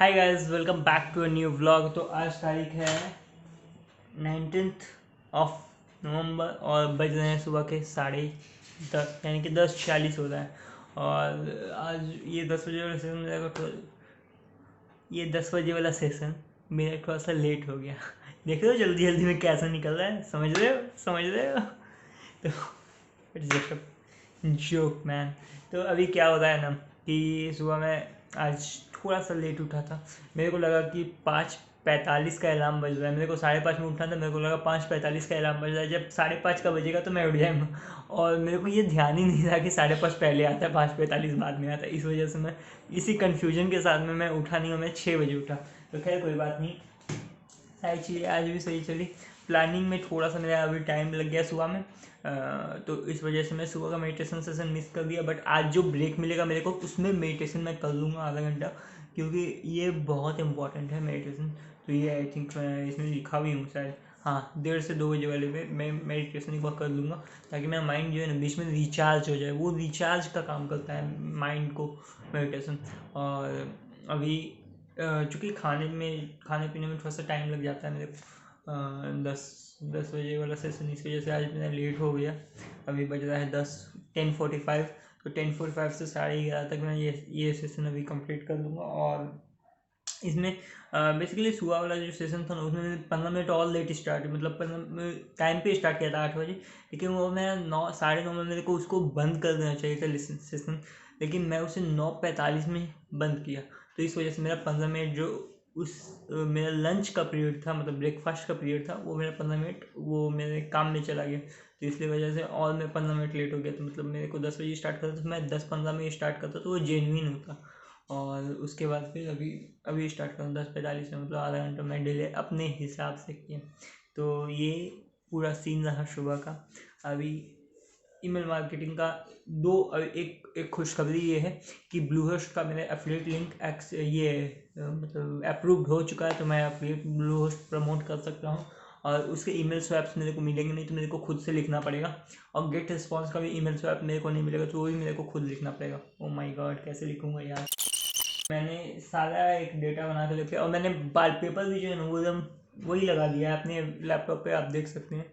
Hi guys, welcome back to a new vlog. तो आज तारीख है 19th ऑफ नवंबर और बज रहे हैं सुबह के 10:30 यानी कि 10:40 हो रहा है। और आज ये 10 बजे वाला सेशन मेरा ये 10 बजे वाला सेशन मेरा थोड़ा सा लेट हो गया। देख रहे हो जल्दी जल्दी में कैसा निकल रहा है, समझ रहे हो तो it's just a joke man. तो अभी क्या हो रहा है ना कि सुबह में आज थोड़ा सा लेट उठा था। मेरे को लगा कि 5:45 का अलार्म बज रहा है। मेरे को 5:30 में उठना था, मेरे को लगा 5:45 का अलार्म बज रहा है। जब 5:30 का बजेगा तो मैं उठ जाऊँगा, और मेरे को ये ध्यान ही नहीं था कि 5:30 पहले आता है, 5:45 बाद में आता है। इस वजह से मैं इसी कन्फ्यूजन के साथ में मैं उठा नहीं, और मैं 6 बजे उठा। तो खैर कोई बात नहीं, सारी चीज़ें आज भी सही चली। प्लानिंग में थोड़ा सा मेरा अभी टाइम लग गया सुबह में, तो इस वजह से मैं सुबह का मेडिटेशन सेशन मिस कर दिया। बट आज जो ब्रेक मिलेगा मेरे को, उसमें मेडिटेशन मैं कर लूँगा आधा घंटा, क्योंकि ये बहुत इंपॉर्टेंट है मेडिटेशन। तो ये आई थिंक इसमें लिखा भी हूँ शायद, हाँ 1:30 से 2 बजे वाले में मैं मेडिटेशन एक बार कर लूँगा, ताकि मेरा माइंड जो है ना बीच में रिचार्ज हो जाए। वो रिचार्ज का काम करता है माइंड को मेडिटेशन। और अभी चूँकि खाने पीने में थोड़ा सा टाइम लग जाता है मेरे को, 10 बजे वाला सेशन, इस वजह से आज मेरा लेट हो गया। अभी बज रहा है 10:45। तो 10:45 से 11:30 तक मैं ये सेशन अभी कंप्लीट कर लूँगा। और इसमें बेसिकली सुबह वाला जो सेशन था ना, उसमें मैंने 15 मिनट और लेट स्टार्ट, मतलब 15 टाइम पे स्टार्ट किया था 8 बजे। लेकिन वो मैं 9 साढ़े 9 में मेरे को उसको बंद कर देना चाहिए था सेशन, लेकिन मैं उसे 9:45 में बंद किया। तो इस वजह से मेरा 15 मिनट जो मेरा लंच का पीरियड था, मतलब ब्रेकफास्ट का पीरियड था, वो मेरा 15 मिनट वो मेरे काम में चला गया। तो इसलिए वजह से और मैं 15 मिनट लेट हो गया। तो मतलब मेरे को 10 बजे स्टार्ट करता, तो मैं 10:15 में स्टार्ट करता तो वो जेन्युइन होता। और उसके बाद फिर अभी स्टार्ट करूँ 10:45 में, मतलब आधा घंटा मैं डिले अपने हिसाब से किया। तो ये पूरा सीन रहा सुबह का। अभी ईमेल मार्केटिंग का एक खुशखबरी ये है कि ब्लूहोस्ट का मेरा एफिलिएट लिंक मतलब अप्रूव्ड हो चुका है। तो मैं एफिलिएट ब्लूहोस्ट प्रमोट कर सकता हूँ, और उसके ईमेल स्वैप्स मेरे को मिलेंगे नहीं, तो मेरे को खुद से लिखना पड़ेगा। और गेट रिस्पॉन्स का भी ईमेल स्वैप मेरे को नहीं मिलेगा, तो वो भी मेरे को खुद लिखना पड़ेगा। ओ माय गॉड, कैसे लिखूँगा यार। मैंने सारा एक डेटा बना के लिखा, और मैंने वॉलपेपर भी जो है ना वो एकदम वही लगा दिया है अपने लैपटॉप पे। आप देख सकते हैं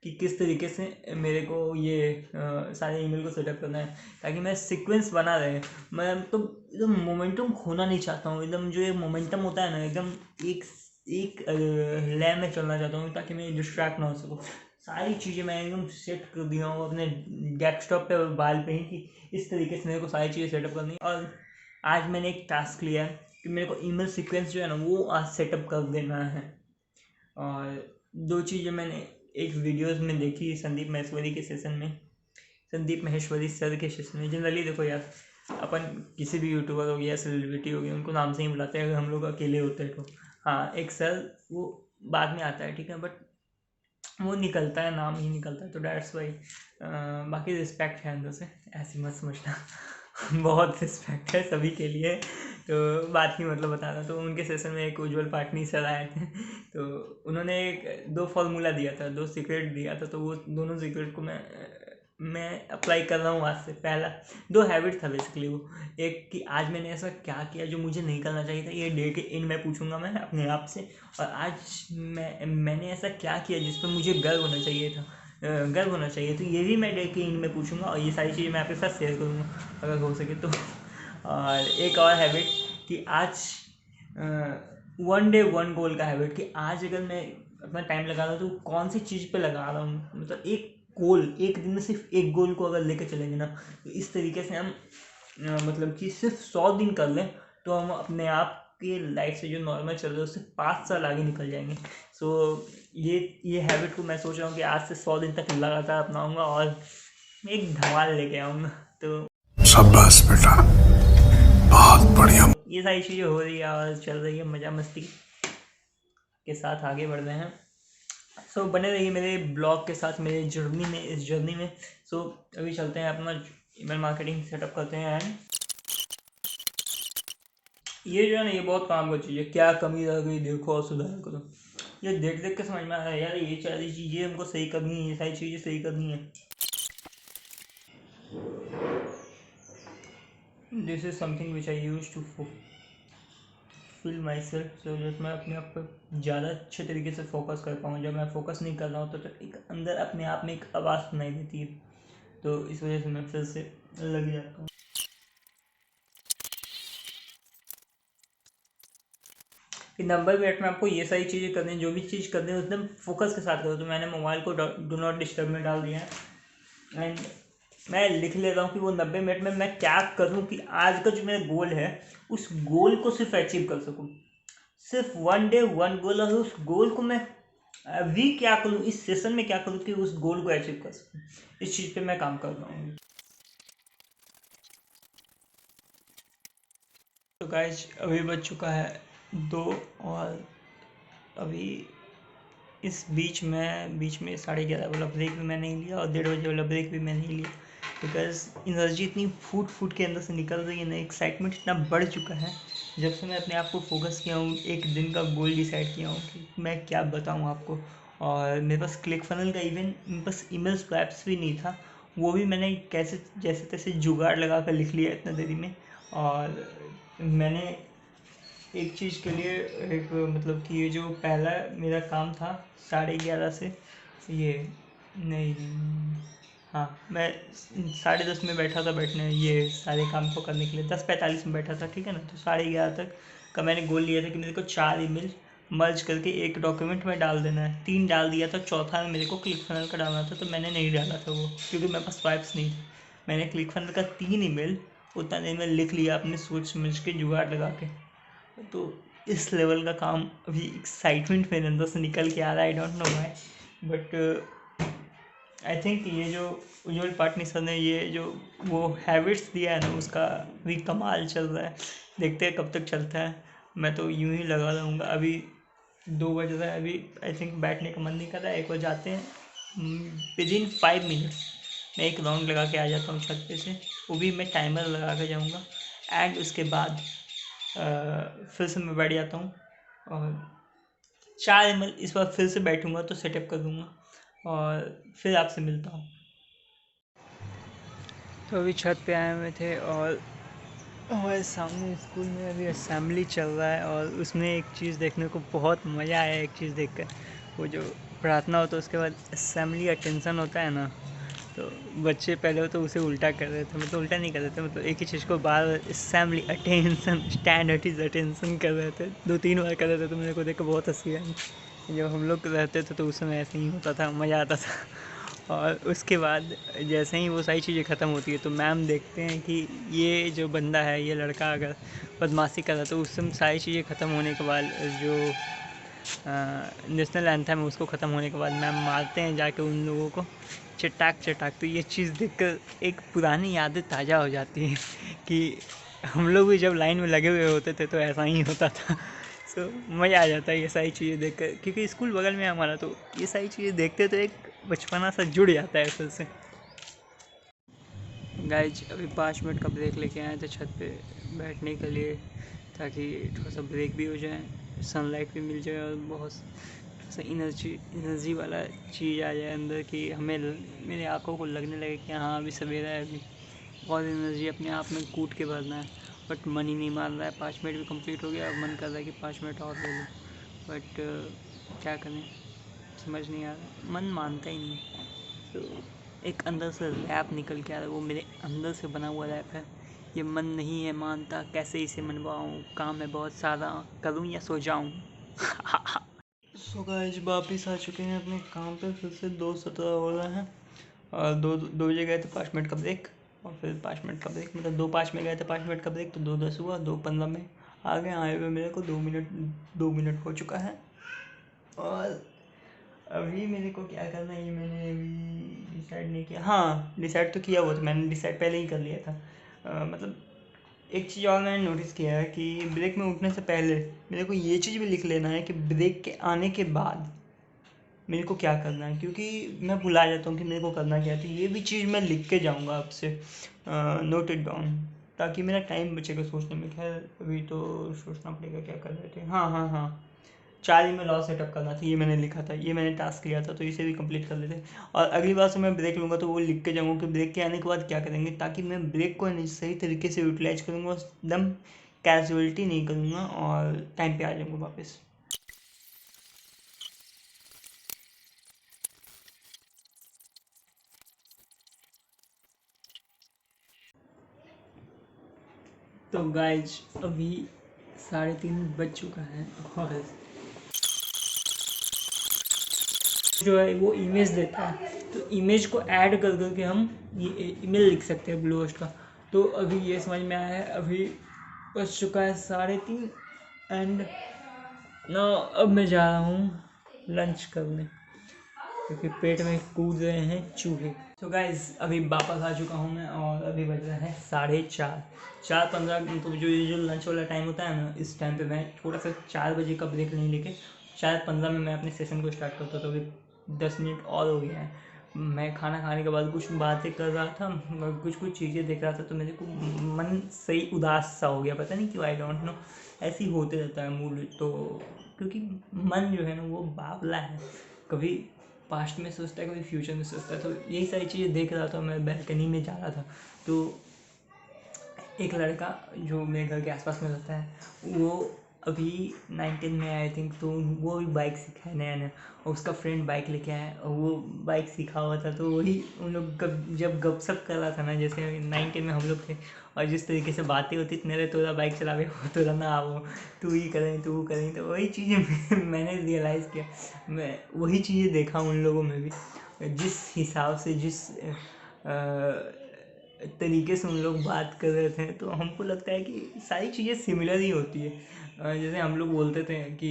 कि किस तरीके से मेरे को ये सारे ईमेल को सेटअप करना है, ताकि मैं सीक्वेंस बना रहे। मैं तो एकदम मोमेंटम खोना नहीं चाहता हूँ। एकदम जो ये मोमेंटम होता है ना, एकदम एक एक लय में चलना चाहता हूँ, ताकि मैं डिस्ट्रैक्ट ना हो सकूँ। सारी चीज़ें मैं एकदम सेट कर दिया हूँ अपने डेस्कटॉप पे, बाल पे ही, कि इस तरीके से मेरे को सारी चीज़ें सेटअप करनी है। और आज मैंने एक टास्क लिया है कि मेरे को ईमेल सीक्वेंस जो है ना वो आज सेटअप कर देना है। और 2 चीज़ें मैंने एक वीडियोस में देखी संदीप महेश्वरी सर के सेशन में। जनरली देखो यार, अपन किसी भी यूट्यूबर हो गया, सेलिब्रिटी हो गया, उनको नाम से ही बुलाते हैं अगर हम लोग अकेले होते हैं तो। हाँ, एक सर वो बाद में आता है, ठीक है, बट वो निकलता है, नाम ही निकलता है, तो डैट्स वाई। बाकी रिस्पेक्ट है अंदर से, ऐसी मत समझना। बहुत रिस्पेक्ट है सभी के लिए। तो बात की मतलब बता रहा, तो उनके सेशन में एक उज्जवल पाटनी सर आए थे। तो उन्होंने 2 फॉर्मूला दिया था, 2 सीक्रेट दिया था। तो वो दोनों सीक्रेट को मैं अप्लाई कर रहा हूँ आज से। पहला 2 हैबिट था बेसिकली वो। एक कि आज मैंने ऐसा क्या किया जो मुझे नहीं करना चाहिए था, ये डे के एंड में पूछूंगा मैं अपने आप से। और आज मैंने ऐसा क्या किया जिस पर मुझे गर्व होना चाहिए, तो ये भी मैं डे के एंड में पूछूंगा। और ये सारी चीज़ें मैं आपके साथ शेयर करूँगा अगर हो सके तो। और एक और हैबिट कि आज 1 डे 1 गोल का हैबिट, कि आज अगर मैं अपना टाइम लगा रहा हूँ तो कौन सी चीज़ पे लगा रहा हूँ। मतलब एक गोल, एक दिन में सिर्फ एक गोल को अगर लेके चलेंगे ना, तो इस तरीके से हम मतलब कि सिर्फ 100 दिन कर लें, तो हम अपने आप के लाइफ से जो नॉर्मल चल रहा है उससे 5 साल आगे निकल जाएंगे। सो ये हैबिट को मैं सोच रहा हूँ कि आज से 100 दिन तक लगातार अपनाऊँगा, और एक धमाल लेके आऊँगा। तो शाबाश बेटा, बहुत बढ़िया। ये सारी चीज़ें हो रही है और चल रही है, मज़ा मस्ती के साथ आगे बढ़ रहे हैं। सो बने रहिए मेरे ब्लॉग के साथ, मेरे इस जर्नी में। सो अभी चलते हैं अपना ईमेल मार्केटिंग सेटअप करते हैं। एंड ये जो है ना, ये बहुत काम की चीज़ है। क्या कमी रह गई देखो और सुधार करो। ये देख देख के समझ में आ रहा है यार, ये सारी चीज़ें हमको सही करनी है, ये सारी चीज़ें सही करनी है। This is something which I use to feel myself, so that मैं अपने आप पर ज़्यादा अच्छे तरीके से फोकस कर पाऊँ। जब मैं फोकस नहीं कर रहा हूँ तो एक अंदर अपने आप में एक आवाज़ सुनाई देती है, तो इस वजह से मैं फिर से लग जाता हूँ। कि 90 मिनट में आपको ये सारी चीज़ें करनी है, जो भी चीज़ करनी है एकदम फोकस के साथ करो। तो मैंने मोबाइल को डू नॉट डिस्टर्ब में डाल दिया है एंड मैं लिख लेता हूँ कि वो 90 मिनट में मैं क्या करूँ कि आज का जो मेरा गोल है उस गोल को सिर्फ अचीव कर सकूँ। सिर्फ 1 डे 1 गोल, और उस गोल को मैं अभी क्या करूँ, इस सेशन में क्या करूँ कि उस गोल को अचीव कर सकूँ। इस चीज़ पे मैं काम कर रहा हूँ। तो गाइज अभी बज चुका है 2, और अभी इस बीच में 11:30 वाला ब्रेक भी मैं नहीं लिया और 1:30 बजे वाला ब्रेक भी मैं नहीं लिया, बिकॉज एनर्जी इतनी फूट के अंदर से निकल रही है ना, एक्साइटमेंट इतना बढ़ चुका है जब से मैं अपने आप को फोकस किया हूँ, एक दिन का गोल डिसाइड किया हूँ कि मैं क्या बताऊँ आपको। और मेरे पास क्लिक फनल का इवन मेरे पास ईमेल स्वैप्स भी नहीं था, वो भी मैंने कैसे जैसे तैसे जुगाड़ लगा कर लिख लिया इतना देरी में। और मैंने एक चीज़ के लिए एक मतलब कि ये जो पहला मेरा काम था 11:30 से, ये नहीं, हाँ मैं 10:30 में बैठा था बैठने ये सारे काम को करने के लिए, 10:45 में बैठा था, ठीक है ना। तो 11:30 तक का मैंने गोल लिया था कि मेरे को 4 ईमेल मर्ज करके एक डॉक्यूमेंट में डाल देना है। 3 डाल दिया था, चौथा में मेरे को क्लिक फनल का डालना था, तो मैंने नहीं डाला था वो, क्योंकि मेरे पास स्वाइप्स नहीं थे। मैंने क्लिक फनल का 3 ईमेल उतना देर में लिख लिया अपने सोच समझ के जुगाड़ लगा के। तो इस लेवल का काम अभी एक्साइटमेंट मेरे अंदर से निकल के आ रहा है, I don't know why, but I think ये जो उज्ज्वल पाटनी सर ने ये जो वो हैबिट्स दिया है ना, उसका भी कमाल चल रहा है। देखते हैं कब तक चलता है। मैं तो यूं ही लगा रहूँगा। अभी 2 बज रहा है, अभी आई थिंक बैठने का मन नहीं कर रहा है। 1 बजे जाते हैं, विदिन 5 मिनट्स मैं एक राउंड लगा के आ जाता हूँ छत पे से, वो भी मैं टाइमर लगा के जाऊँगा। एंड उसके बाद फिर से मैं बैठ जाता हूँ और 4 ml इस बार फिर से बैठूँगा तो सेटअप कर दूँगा और फिर आपसे मिलता हूँ। तो अभी छत पे आए हुए थे और हमारे सामने स्कूल में अभी असेंबली चल रहा है, और उसमें एक चीज़ देखने को बहुत मज़ा आया। एक चीज़ देखकर, वो जो प्रार्थना होता है उसके बाद असेंबली अटेंशन होता है ना, तो बच्चे पहले तो उसे उल्टा कर रहे थे, मतलब उल्टा नहीं कर रहे थे, मतलब एक ही चीज़ को बार assembly attention stand at ease attention कर रहे थे, 2-3 बार कर रहे थे। तो मेरे को देख कर बहुत हंसी आई। जब हम लोग रहते थे तो उस समय ऐसे ही होता था, मज़ा आता था। और उसके बाद जैसे ही वो सारी चीज़ें ख़त्म होती है तो मैम देखते हैं कि ये जो बंदा है, ये लड़का अगर बदमाशी कर रहा है, तो उस समय सारी चीज़ें ख़त्म होने के बाद जो नेशनल एंथम है उसको ख़त्म होने के बाद मैम मारते हैं जाके उन लोगों को चटाक चटाक। तो ये चीज़ देखकर एक पुरानी यादें ताज़ा हो जाती हैं कि हम लोग भी जब लाइन में लगे हुए होते थे तो ऐसा ही होता था। सो मज़ा आ जाता है ये सारी चीज़ें देखकर, क्योंकि स्कूल बगल में है हमारा, तो ये सारी चीज़ें देखते तो एक बचपना सा जुड़ जाता है फिर से। गाइज अभी 5 मिनट का ब्रेक लेके आए थे छत पे बैठने के लिए, ताकि थोड़ा सा ब्रेक भी हो जाए, सनलाइट भी मिल जाए और बहुत सा एनर्जी वाला चीज़ आ जाए अंदर, कि हमें मेरे आँखों को लगने लगे कि हाँ अभी सवेरा है, अभी और एनर्जी अपने आप में कूट के भरना है। बट मन ही नहीं मान रहा है। 5 मिनट भी कंप्लीट हो गया, अब मन कर रहा है कि 5 मिनट और ले लूँ, बट क्या करें समझ नहीं आ रहा, मन मानता ही नहीं। तो एक अंदर से रैप निकल के आ रहा है, वो मेरे अंदर से बना हुआ रैप है। ये मन नहीं है मानता, कैसे इसे मनवाऊँ, काम है बहुत सारा, करूँ या सो जाऊँ। सो गाइस वापिस आ चुके हैं अपने काम पे, फिर से 2:17 हो रहा है और 2 बजे गए थे 5 मिनट का ब्रेक, और फिर 5 मिनट का ब्रेक, मतलब 2:05 में गए थे 5 मिनट का ब्रेक, तो 2:10 हुआ, 2:15 में आ गए। आए हुए मेरे को 2 मिनट हो चुका है। और अभी मेरे को क्या करना है ये मैंने अभी डिसाइड नहीं किया। हाँ डिसाइड तो किया हुआ था, मैंने डिसाइड पहले ही कर लिया था। मतलब एक चीज़ और मैंने नोटिस किया है कि ब्रेक में उठने से पहले मेरे को ये चीज़ भी लिख लेना है कि ब्रेक के आने के बाद मेरे को क्या करना है, क्योंकि मैं भुला जाता हूँ कि मेरे को करना क्या है। तो ये भी चीज़ मैं लिख के जाऊँगा आपसे, नोट इट डाउन, ताकि मेरा टाइम बचेगा सोचने में। खैर अभी तो सोचना पड़ेगा क्या कर रहे थे। हाँ 4 ईमेल और सेटअप करना था, ये मैंने लिखा था, ये मैंने टास्क लिया था, तो इसे भी कंप्लीट कर लेते। और अगली बार से मैं ब्रेक लूँगा तो वो लिख के जाऊँगा कि ब्रेक के आने के बाद क्या करेंगे, ताकि मैं ब्रेक को सही तरीके से यूटिलाइज करूँगा, एकदम कैजुअलिटी नहीं करूँगा और टाइम पे आ जाऊँगा वापस। तो गाइज अभी 3:30 बज चुका है और जो है वो इमेज देता है, तो इमेज को ऐड कर करके हम ये ईमेल लिख सकते हैं ब्लू होस्ट का। तो अभी ये समझ में आया है। अभी बज चुका है 3:30 एंड ना अब मैं जा रहा हूँ लंच करने क्योंकि पेट में कूद रहे हैं चूहे। तो गाइज अभी वापस आ चुका हूँ मैं और अभी बज रहा है 4:30 मतलब जो लंच वाला टाइम होता है ना, इस टाइम पे मैं थोड़ा सा 4 बजे का ब्रेक नहीं लेके 4:15 में मैं अपने सेशन को स्टार्ट करता। तो अभी 10 मिनट और हो गया है। मैं खाना खाने के बाद कुछ बातें कर रहा था और कुछ चीज़ें देख रहा था, तो मेरे को मन सही उदास सा हो गया, पता नहीं क्यों, आई डोंट नो, ऐसे ही होते रहता है मूड। तो क्योंकि मन जो है ना वो बावला है, कभी पास्ट में सोचता है कभी फ्यूचर में सोचता है। तो यही सारी चीज़ें देख रहा था, मैं बैल्कनी में जा रहा था तो एक लड़का जो मेरे घर के आसपास में रहता है वो अभी 19 में आई थिंक, तो वो भी बाइक सीखा है नया नया और उसका फ्रेंड बाइक लेके आया और वो बाइक सीखा हुआ था। तो वही उन लोग जब गपशप कर रहा था ना, जैसे 19 में हम लोग थे और जिस तरीके से बातें होती थी, मेरे तोरा बाइक चलावे हो तोरा ना आओ, तू ही करें तू करें, तो वही चीज़ें मैंने रियलाइज़ किया, मैं वही चीज़ें देखा उन लोगों में भी। जिस हिसाब से जिस तरीके से उन लोग बात कर रहे थे, तो हमको लगता है कि सारी चीज़ें सिमिलर ही होती है। जैसे हम लोग बोलते थे कि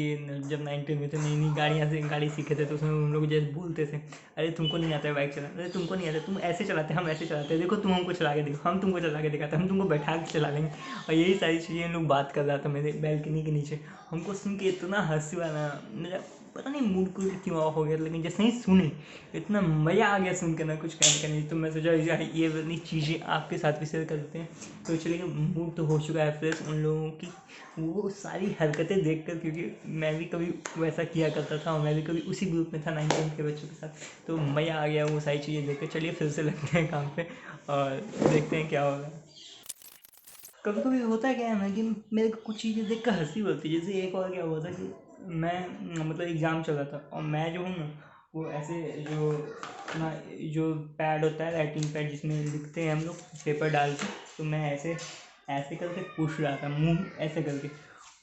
जब 19 में थे, नई नई गाड़ी सीखे थे, तो उसमें हम लोग जैसे बोलते थे, अरे तुमको नहीं आता है बाइक चलाना, अरे तुमको नहीं आता, तुम ऐसे चलाते हम ऐसे चलाते हैं, देखो तुम हमको चला के देखो, हम तुमको चला के दिखाते, हम तुमको बैठा के चला लेंगे। और यही सारी चीज़ें लोग बात कर रहा था मेरे बैल्कनी के नीचे। हमको सुन के इतना हंसी आना, मेरा पता नहीं मूड को क्यों ऑफ हो गया, लेकिन जैसे ही सुनी इतना मज़ा आ गया सुन के ना, कुछ कहने का नहीं। तो मैं सोचा ये वाली चीज़ें आपके साथ भी शेयर करते हैं। तो चलिए, मूड तो हो चुका है फ्रेश उन लोगों की वो सारी हरकतें देखकर, क्योंकि मैं भी कभी वैसा किया करता था और मैं भी कभी उसी ग्रुप में था 9th के बच्चों के साथ। तो मज़ा आ गया वो सारी चीज़ें देख कर। चलिए फिर से लगते हैं काम पे और देखते हैं क्या होगा। कभी कभी होता है क्या है ना कि मेरे को कुछ चीज़ें देख कर हंसी होती है। जैसे एक और क्या हुआ था कि मैं मतलब एग्ज़ाम चल रहा था और मैं जो हूँ ना वो ऐसे जो अपना जो पैड होता है, राइटिंग पैड जिसमें लिखते हैं हम लोग पेपर डाल के, तो मैं ऐसे ऐसे करके पूछ रहा था, मुंह ऐसे करके।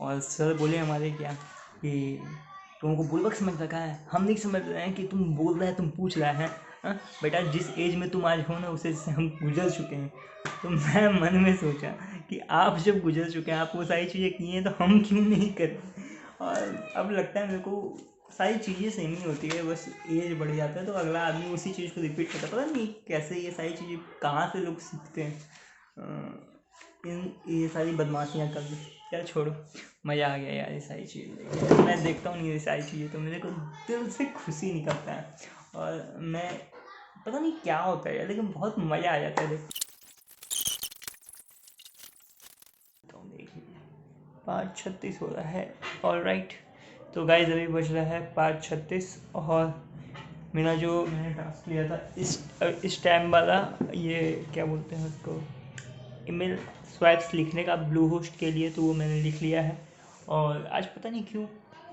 और सर बोले हमारे क्या कि तुमको बुड़बक समझ रखा है, हम नहीं समझ रहे हैं कि तुम बोल रहे हैं तुम पूछ रहे हैं। हाँ बेटा, जिस एज में तुम आज हो ना उसे से हम गुजर चुके हैं। तो मैं मन में सोचा कि आप जब गुजर चुके हैं, आप वो सारी चीज़ें की हैं, तो हम क्यों नहीं करें। और अब लगता है मेरे को सारी चीज़ें सेम ही होती है, बस एज बढ़ जाता है तो अगला आदमी उसी चीज़ को रिपीट करता है। पता नहीं कैसे ये सारी चीज़ें कहाँ से लोग सीखते हैं ये सारी बदमाशियाँ कर दी। क्या छोड़ो, मज़ा आ गया यार ये सारी चीज़ें। जब मैं देखता हूँ ये सारी चीज़ें तो मेरे को दिल से खुशी निकलता है और मैं पता नहीं क्या होता है यार, लेकिन बहुत मज़ा आ जाता है देख। 5:36 हो रहा है। ऑलराइट, तो गाइस अभी बज रहा है 5:36 और मेरा जो मैंने टास्क लिया था इस टाइम वाला, ये क्या बोलते हैं उसको, ईमेल स्वैप्स लिखने का ब्लू होस्ट के लिए, तो वो मैंने लिख लिया है। और आज पता नहीं क्यों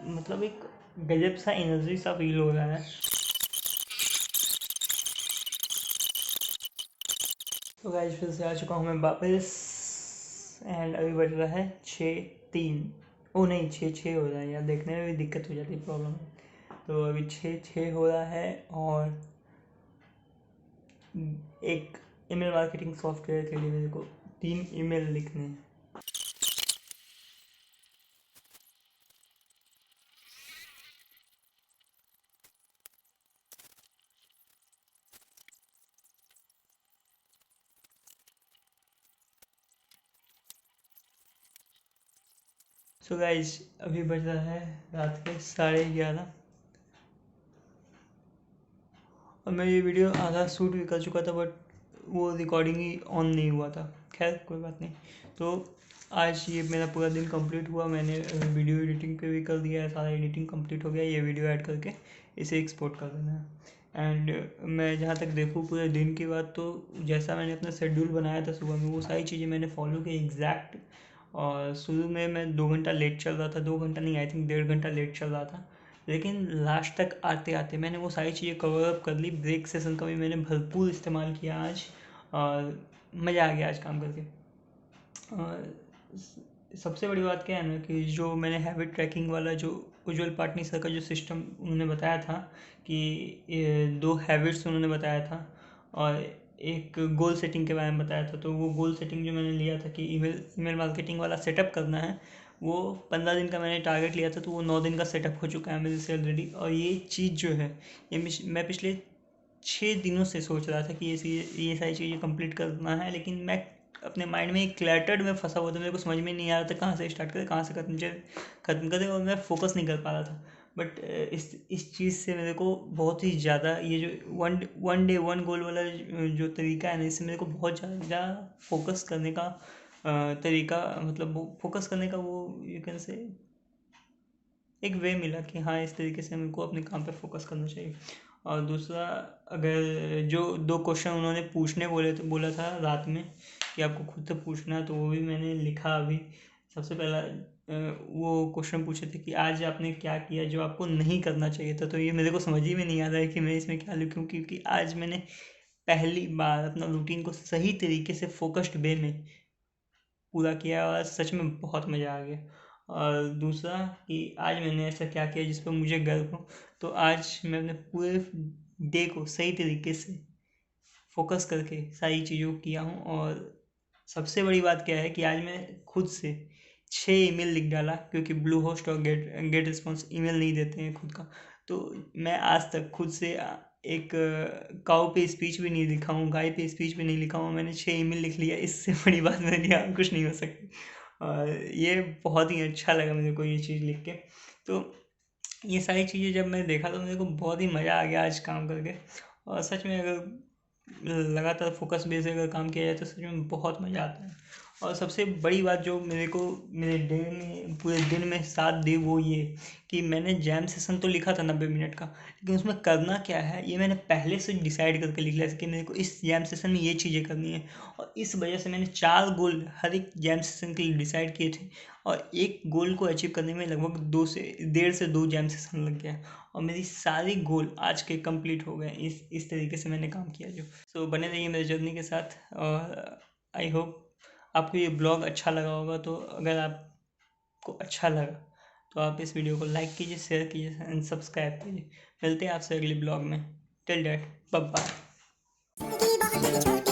मतलब एक गजब सा एनर्जी सा फील हो रहा है। तो गाइस फिर से आ चुका हूँ मैं वापस एंड अभी बज रहा है 6:03। ओ नहीं, 6:06 हो रहा है यार, देखने में भी दिक्कत हो जाती है, प्रॉब्लम। तो अभी 6:06 हो रहा है और एक ईमेल मार्केटिंग सॉफ्टवेयर के लिए मेरे को 3 ईमेल लिखने हैं। सो गाइज अभी बज रहा है रात के 11:30 और मैं ये वीडियो आधा शूट भी कर चुका था, बट वो रिकॉर्डिंग ही ऑन नहीं हुआ था। खैर कोई बात नहीं। तो आज ये मेरा पूरा दिन कंप्लीट हुआ, मैंने वीडियो एडिटिंग पे भी कर दिया है, सारा एडिटिंग कंप्लीट हो गया। ये वीडियो ऐड करके इसे एक्सपोर्ट कर देना है। एंड मैं जहाँ तक देखूँ पूरे दिन की बात, तो जैसा मैंने अपना शेड्यूल बनाया था सुबह में, वो सारी चीज़ें मैंने फॉलो की एग्जैक्ट। और शुरू में मैं 2 घंटा लेट चल रहा था, 2 घंटा नहीं, आई थिंक 1.5 घंटा लेट चल रहा था, लेकिन लास्ट तक आते आते मैंने वो सारी चीज़ें कवर अप कर ली। ब्रेक सेशन का भी मैंने भरपूर इस्तेमाल किया आज, और मज़ा आ गया आज काम करके। सबसे बड़ी बात क्या है ना कि जो मैंने हैबिट ट्रैकिंग वाला जो उज्ज्वल पाटनी सर का जो सिस्टम उन्होंने बताया था कि ये 2 हैबिट्स उन्होंने बताया था और एक गोल सेटिंग के बारे में बताया था। तो वो गोल सेटिंग जो मैंने लिया था कि ईमेल मार्केटिंग वाला सेटअप करना है, वो 15 दिन का मैंने टारगेट लिया था, तो वो 9 दिन का सेटअप हो चुका है मेरे से ऑलरेडी। और ये चीज़ जो है ये मैं पिछले 6 दिनों से सोच रहा था कि ये सारी चीज़ें कंप्लीट करना है, लेकिन मैं अपने माइंड में एक क्लैटर्ड में फंसा हुआ था। मेरे को समझ में नहीं आ रहा था कहाँ से स्टार्ट करें, कहाँ से ख़त्म करें, और मैं फोकस नहीं कर पा रहा था। बट इस चीज़ से मेरे को बहुत ही ज़्यादा ये जो वन डे वन गोल वाला जो तरीका है ना, इससे मेरे को बहुत ज़्यादा फोकस करने का तरीका, मतलब वो फोकस करने का वो यू कैन से एक वे मिला कि हाँ, इस तरीके से मेरे को अपने काम पे फोकस करना चाहिए। और दूसरा, अगर जो 2 क्वेश्चन उन्होंने पूछने बोला था रात में कि आपको खुद से पूछना है, तो वो भी मैंने लिखा अभी। सबसे पहला वो क्वेश्चन पूछे थे कि आज आपने क्या किया जो आपको नहीं करना चाहिए था। तो ये मेरे को समझ ही में नहीं आ रहा है कि मैं इसमें क्या लिखूँ, क्योंकि आज मैंने पहली बार अपना रूटीन को सही तरीके से फोकस्ड वे में पूरा किया और सच में बहुत मज़ा आ गया। और दूसरा कि आज मैंने ऐसा क्या किया जिस पर मुझे गर्व हो। तो आज मैं अपने पूरे डे को सही तरीके से फोकस करके सारी चीज़ों को किया हूँ। और सबसे बड़ी बात क्या है कि आज मैं खुद से 6 ईमेल लिख डाला, क्योंकि ब्लू होस्ट और गेट रिस्पॉन्स ईमेल नहीं देते हैं खुद का। तो मैं आज तक खुद से एक काऊ पे स्पीच भी नहीं लिखा हूँ, गाय पे स्पीच भी नहीं लिखा हूँ, मैंने 6 ईमेल लिख लिया। इससे बड़ी बात मेरे लिए और कुछ नहीं हो सकती। और ये बहुत ही अच्छा लगा मेरे को ये चीज़ लिख के। तो ये सारी चीज़ें जब मैं देखा तो मेरे को बहुत ही मज़ा आ गया आज काम करके। और सच में अगर लगातार फोकस बेस अगर काम किया जाए तो सच में बहुत मज़ा आता है। और सबसे बड़ी बात जो मेरे को मेरे डे में पूरे दिन में साथ दी वो ये कि मैंने जैम सेशन तो लिखा था 90 मिनट का, लेकिन उसमें करना क्या है ये मैंने पहले से डिसाइड करके लिख लिया था कि मेरे को इस जैम सेशन में ये चीज़ें करनी है। और इस वजह से मैंने 4 गोल हर एक जैम सेशन के लिए डिसाइड किए थे, और एक गोल को अचीव करने में लगभग 1.5 से 2 जैम सेशन लग गया, और मेरी सारी गोल आज के कंप्लीट हो गए। इस तरीके से मैंने काम किया जो। सो बने रहिए मेरे जर्नी के साथ, और आई होप आपको ये ब्लॉग अच्छा लगा होगा। तो अगर आपको अच्छा लगा तो आप इस वीडियो को लाइक कीजिए, शेयर कीजिए एंड सब्सक्राइब कीजिए। मिलते हैं आपसे अगले ब्लॉग में। Till that, bye bye.